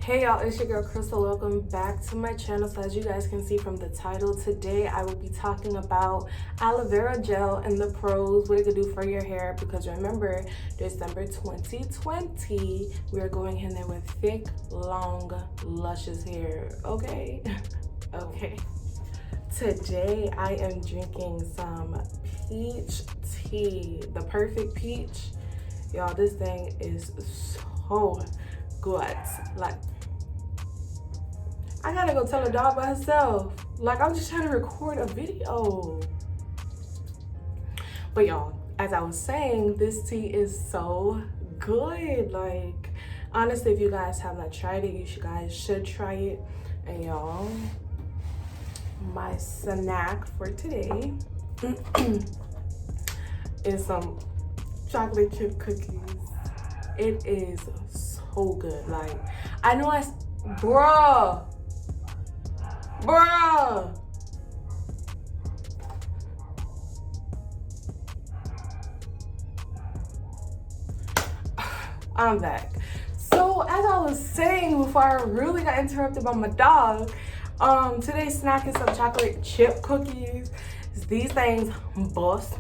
Hey y'all, it's your girl Crystal. Welcome back to my channel. So as you guys can see from the title, today I will be talking about aloe vera gel and the pros, what it could do for your hair, because remember, December 2020, we are going in there with thick, long, luscious hair, okay? Okay. Today I am drinking some peach tea, the perfect peach. Y'all, this thing is so good. Like, I gotta go tell a dog by herself. Like, I'm just trying to record a video. But y'all, as I was saying, this tea is so good. Like, honestly, if you guys have not tried it, you guys should try it. And y'all, my snack for today is some chocolate chip cookies. It is so good. Like, I know bruh. I'm back. So as I was saying before I really got interrupted by my dog, today's snack is some chocolate chip cookies. These things bust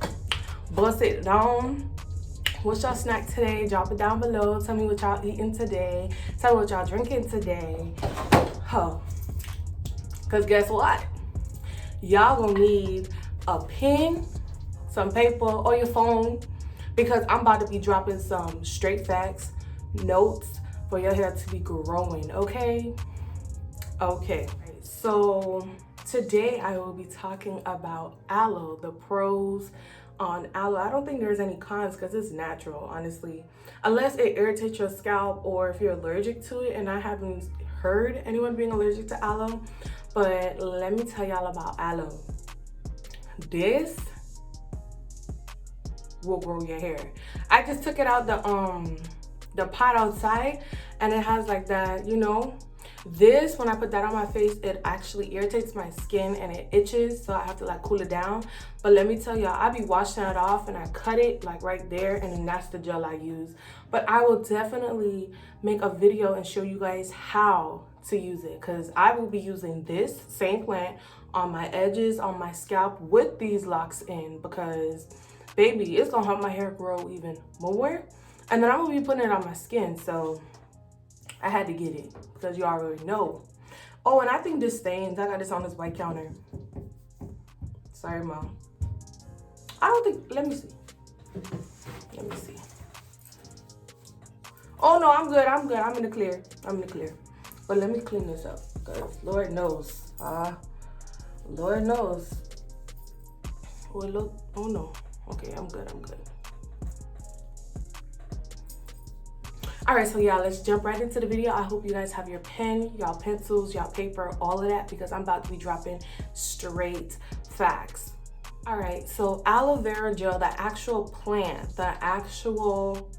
it down. What's y'all snack today? Drop it down below. Tell me what y'all eating today. Tell me what y'all drinking today. Cause guess what? Y'all gonna need a pen, some paper, or your phone, because I'm about to be dropping some straight facts, notes for your hair to be growing, okay? Okay, so today I will be talking about aloe, the pros on aloe. I don't think there's any cons because it's natural, honestly, unless it irritates your scalp or if you're allergic to it, and I haven't heard anyone being allergic to aloe. But let me tell y'all about aloe. This will grow your hair. I just took it out the pot outside, and it has like that, you know. This, when I put that on my face, it actually irritates my skin and it itches, so I have to like cool it down. But let me tell y'all, I be washing it off and I cut it like right there, and then that's the gel I use. But I will definitely make a video and show you guys how to use it, because I will be using this same plant on my edges, on my scalp with these locks in, because baby, it's gonna help my hair grow even more. And then I'm gonna be putting it on my skin, so I had to get it because you already know. Oh, and I think this stains. I got this on this white counter. Sorry, mom. I don't think, let me see. Let me see. Oh no, I'm good, I'm good. I'm in the clear. I'm in the clear. But let me clean this up, because Lord knows. Lord knows. Oh, look. Oh no. Okay, I'm good, I'm good. All right, so y'all, let's jump right into the video. I hope you guys have your pen, y'all pencils, y'all paper, all of that, because I'm about to be dropping straight facts. All right, so aloe vera gel, the actual plant, the actual,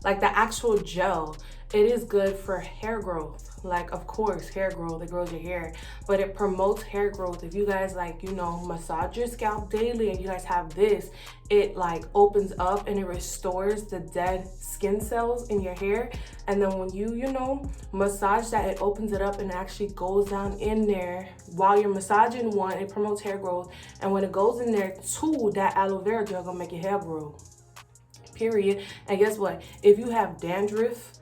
like the actual gel, it is good for hair growth. Like, of course, hair growth, it grows your hair, but it promotes hair growth. If you guys, like, you know, massage your scalp daily and you guys have this, it like opens up and it restores the dead skin cells in your hair. And then when you know, massage that, it opens it up and actually goes down in there. While you're massaging one, it promotes hair growth. And when it goes in there too, that aloe vera gel gonna make your hair grow, period. And guess what? If you have dandruff,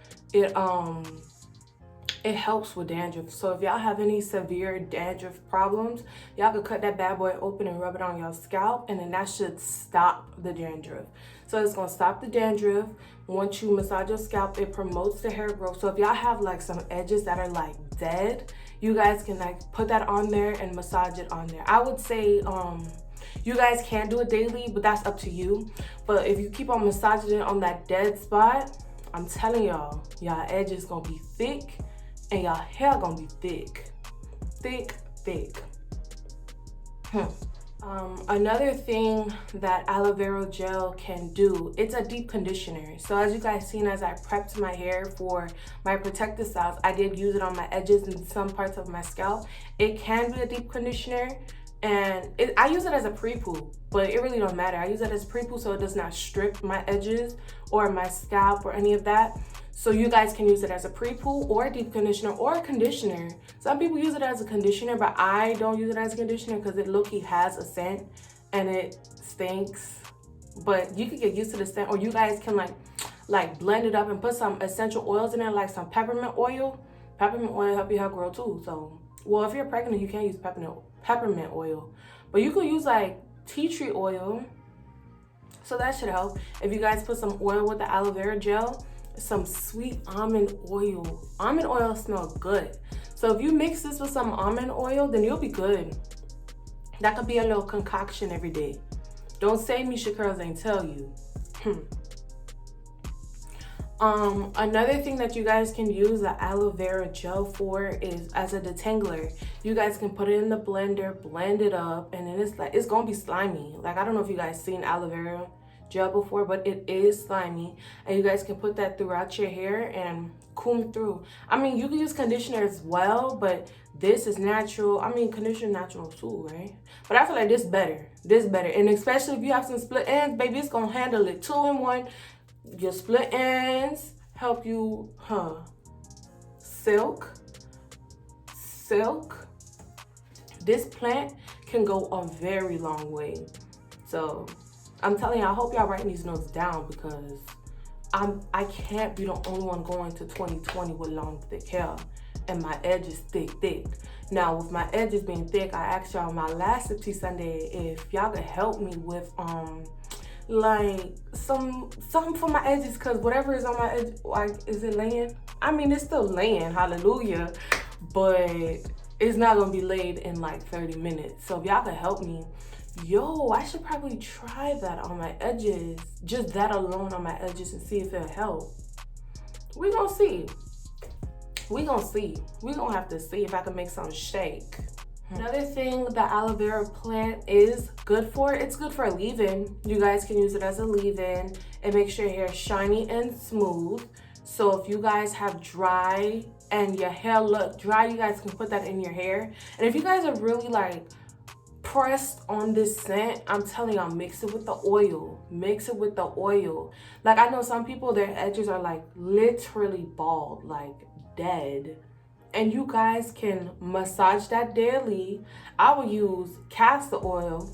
it helps with dandruff. So if y'all have any severe dandruff problems, y'all could cut that bad boy open and rub it on your scalp, and then that should stop the dandruff. So it's gonna stop the dandruff. Once you massage your scalp, it promotes the hair growth. So if y'all have like some edges that are like dead, you guys can like put that on there and massage it on there. I would say you guys can do it daily, but that's up to you. But if you keep on massaging it on that dead spot, I'm telling y'all, y'all edges gonna be thick and y'all hair gonna be thick. Another thing that aloe vera gel can do, it's a deep conditioner. So as you guys seen, as I prepped my hair for my protective styles, I did use it on my edges and some parts of my scalp. It can be a deep conditioner. And I use it as a pre-poo, but it really don't matter. I use it as pre-poo so it does not strip my edges or my scalp or any of that. So you guys can use it as a pre-poo or a deep conditioner or a conditioner. Some people use it as a conditioner, but I don't use it as a conditioner because it low-key has a scent and it stinks. But you can get used to the scent, or you guys can like blend it up and put some essential oils in there, like some peppermint oil. Peppermint oil help your hair grow too. So, well, if you're pregnant, you can't use peppermint oil, but you could use like tea tree oil. So that should help. If you guys put some oil with the aloe vera gel, some sweet almond oil. Almond oil smells good. So if you mix this with some almond oil, then you'll be good. That could be a little concoction every day. Don't say Mesha Curlz ain't tell you. Another thing that you guys can use the aloe vera gel for is as a detangler. You guys can put it in the blender, blend it up, and then it's gonna be slimy. Like, I don't know if you guys seen aloe vera gel before, but it is slimy, and you guys can put that throughout your hair and comb through. I mean, you can use conditioner as well, but this is natural. I mean, conditioner natural too, right? But I feel like this better. And especially if you have some split ends, baby, it's gonna handle it 2-in-1. Your split ends help you, silk. This plant can go a very long way. So I'm telling you, I hope y'all writing these notes down, because I can't be the only one going to 2020 with long, thick hair, and my edges thick. Now, with my edges being thick, I asked y'all my last Sip Tea Sunday if y'all could help me with like something for my edges, because whatever is on my edge, like, is it laying? I mean, it's still laying, hallelujah, but it's not gonna be laid in like 30 minutes. So if y'all could help me, yo, I should probably try that on my edges, just that alone on my edges, and see if it'll help. We gonna see. We gonna have to see if I can make something shake. Another thing the aloe vera plant is good for, it's good for leave-in. You guys can use it as a leave-in. It makes your hair shiny and smooth. So if you guys have dry and your hair look dry, you guys can put that in your hair. And if you guys are really like pressed on this scent, I'm telling y'all, mix it with the oil. Like, I know some people, their edges are like literally bald, like dead. And you guys can massage that daily. I will use castor oil,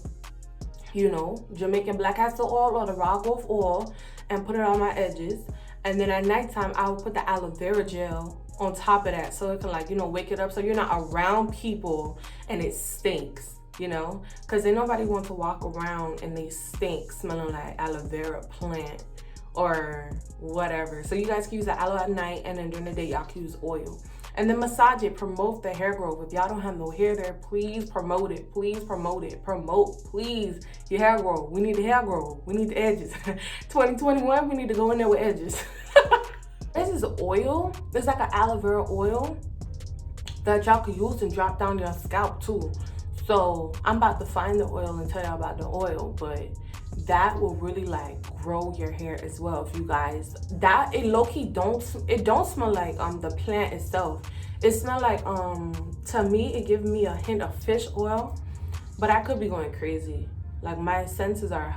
you know, Jamaican black castor oil or the raw growth oil, and put it on my edges. And then at nighttime, I will put the aloe vera gel on top of that, so it can, like, you know, wake it up, so you're not around people and it stinks, you know, because ain't nobody want to walk around and they stink smelling like aloe vera plant or whatever. So you guys can use the aloe at night, and then during the day y'all can use oil. And then massage it, promote the hair growth. If y'all don't have no hair there, please promote it. Promote, please, your hair growth. We need the hair growth. We need the edges. 2021, we need to go in there with edges. This is oil. It's like an aloe vera oil that y'all can use and drop down your scalp too. So I'm about to find the oil and tell y'all about the oil, but that will really like grow your hair as well. If you guys, that it low-key don't smell like the plant itself. It smell like to me it gives me a hint of fish oil, but I could be going crazy. Like, my senses are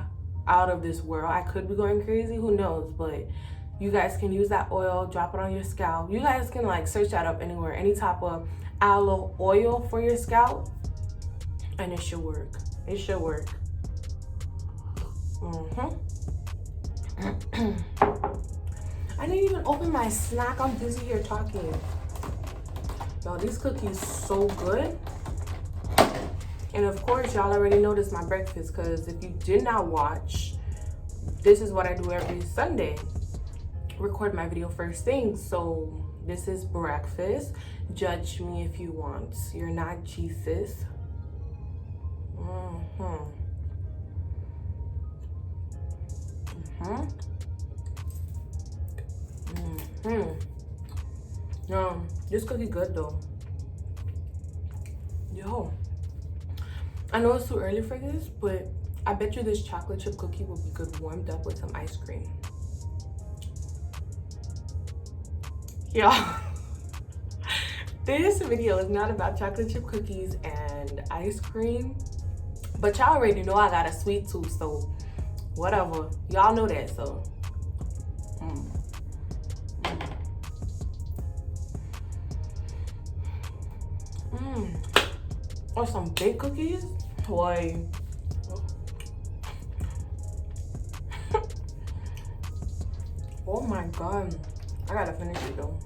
out of this world. I could be going crazy, who knows? But you guys can use that oil, drop it on your scalp. You guys can like search that up anywhere, any type of aloe oil for your scalp, and it should work. I didn't even open my snack. I'm busy here talking. Yo, these cookies so good. And of course, y'all already know this is my breakfast, because if you did not watch, this is what I do every Sunday. Record my video first thing. So this is breakfast. Judge me if you want. You're not Jesus. This cookie good though. Yo, I know it's too early for this, but I bet you this chocolate chip cookie will be good warmed up with some ice cream. Y'all, this video is not about chocolate chip cookies and ice cream, but y'all already know I got a sweet tooth, so whatever. Y'all know that, so. Or some baked cookies. Boy. Oh my god. I gotta finish it though.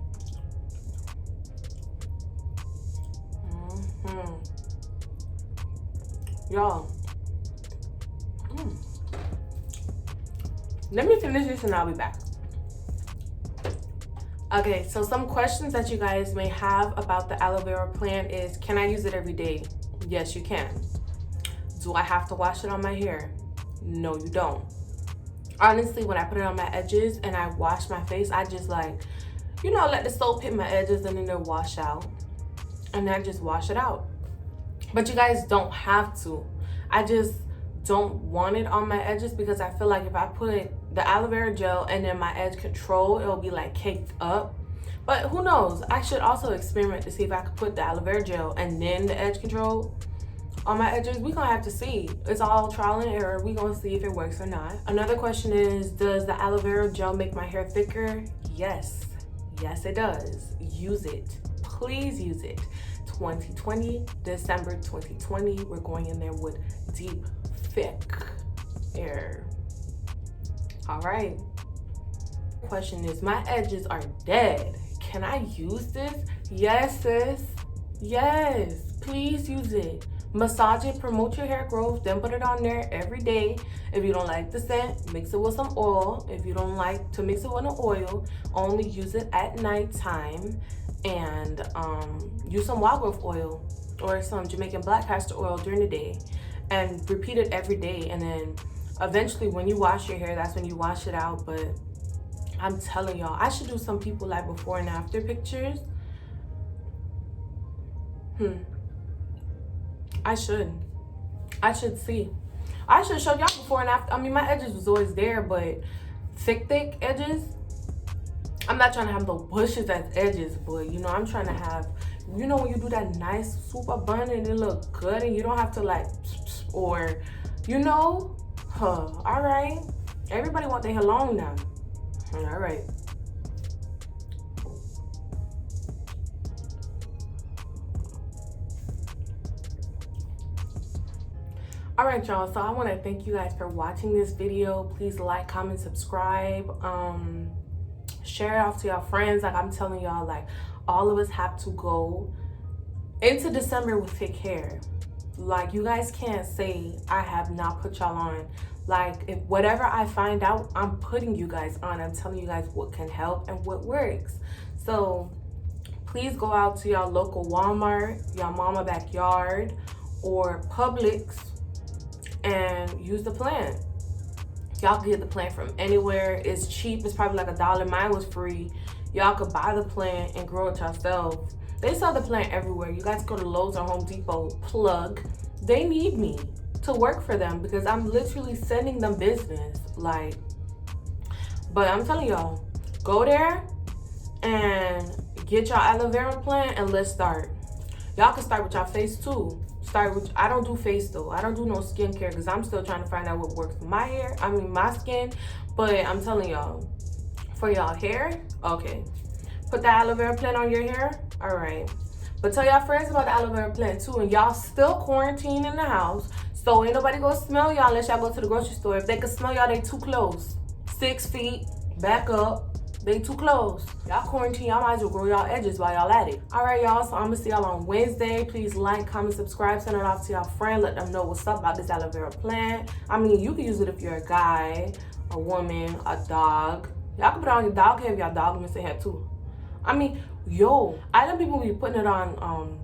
Y'all. Let me finish this and I'll be back. Okay, so some questions that you guys may have about the aloe vera plant is, can I use it every day? Yes, you can. Do I have to wash it on my hair? No, you don't. Honestly, when I put it on my edges and I wash my face, I just like, you know, let the soap hit my edges and then they'll wash out. And then I just wash it out. But you guys don't have to. I just don't want it on my edges because I feel like if I put the aloe vera gel and then my edge control, it'll be like caked up. But who knows? I should also experiment to see if I could put the aloe vera gel and then the edge control on my edges. We're gonna have to see. It's all trial and error. We're gonna see if it works or not. Another question is, does the aloe vera gel make my hair thicker? Yes. Yes, it does. Use it. Please use it. 2020, December 2020, we're going in there with deep, thick hair. All right. Question is, my edges are dead. Can I use this? Yes, sis. Yes. Please use it. Massage it, promote your hair growth, then put it on there every day. If you don't like the scent, mix it with some oil. If you don't like to mix it with an oil, only use it at nighttime. And use some wild growth oil or some Jamaican black castor oil during the day, and repeat it every day. And then eventually when you wash your hair, that's when you wash it out. But I'm telling y'all, I should do some people like before and after pictures. I should see. I should show y'all before and after. I mean, my edges was always there, but thick edges. I'm not trying to have the bushes as edges, but you know, I'm trying to have, you know, when you do that nice super bun and it look good and you don't have to like, or, you know, all right. Everybody want their hair long now. All right. All right, y'all, so I want to thank you guys for watching this video. Please like, comment, subscribe. Share it off to your friends. Like I'm telling y'all, like all of us have to go into December with thick hair. Like you guys can't say I have not put y'all on. Like if whatever I find out, I'm putting you guys on. I'm telling you guys what can help and what works. So please go out to your local Walmart, your mama backyard, or Publix and use the plant. Y'all can get the plant from anywhere. It's cheap. It's probably like $1. Mine was free. Y'all could buy the plant and grow it yourself. They sell the plant everywhere. You guys go to Lowe's or Home Depot, plug. They need me to work for them because I'm literally sending them business. Like, but I'm telling y'all, go there and get your aloe vera plant and let's start. Y'all can start with your face too. I don't do face though. I don't do no skincare because I'm still trying to find out what works for my hair. I mean my skin. But I'm telling y'all, for y'all hair, okay. Put the aloe vera plant on your hair. All right. But tell y'all friends about the aloe vera plant too. And y'all still quarantined in the house. So ain't nobody gonna smell y'all unless y'all go to the grocery store. If they can smell y'all, they too close. 6 feet, back up. They too close. Y'all quarantine, y'all might as well grow y'all edges while y'all at it. All right, y'all, so I'm gonna see y'all on Wednesday. Please like, comment, subscribe, send it off to y'all friend. Let them know what's up about this aloe vera plant. I mean, you can use it if you're a guy, a woman, a dog. Y'all can put it on your dog hair if y'all dog missing hair too. I mean, yo, I know people be putting it on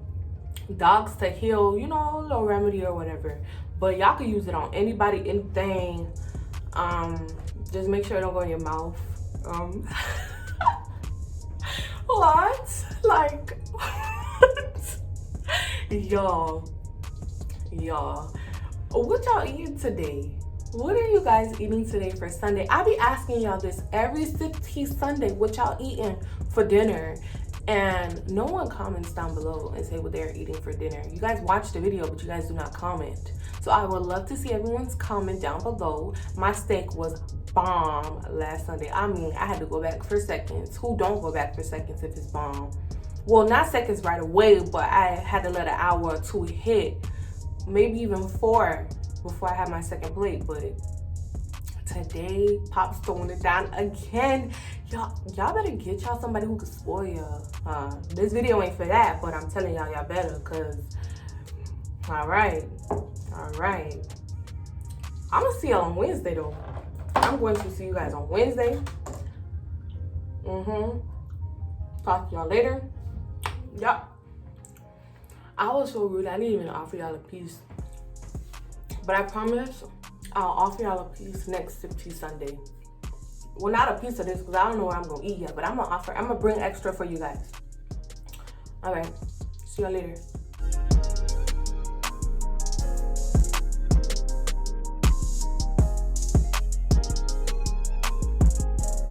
dogs to heal, you know, a little remedy or whatever. But y'all can use it on anybody, anything. Just make sure it don't go in your mouth. What? Like, what? Y'all, what y'all eating today? What are you guys eating today for Sunday? I be asking y'all this every Sunday, what y'all eating for dinner? And no one comments down below and say what they're eating for dinner. You guys watch the video, but you guys do not comment. So I would love to see everyone's comment down below. My steak was bomb last Sunday. I mean, I had to go back for seconds. Who don't go back for seconds if it's bomb? Well, not seconds right away, but I had to let an hour or two hit, maybe even 4 before I had my second plate. But today, Pop's throwing it down again. Y'all better get y'all somebody who can spoil y'all. This video ain't for that, but I'm telling y'all better, cause all right. I'm gonna see y'all on Wednesday though. I'm going to see you guys on Wednesday. Talk to y'all later. Yup. I was so rude. I didn't even offer y'all a piece. But I promise I'll offer y'all a piece next Sip Tea Sunday. Well, not a piece of this because I don't know what I'm gonna eat yet. But I'm gonna bring extra for you guys. All right. See y'all later.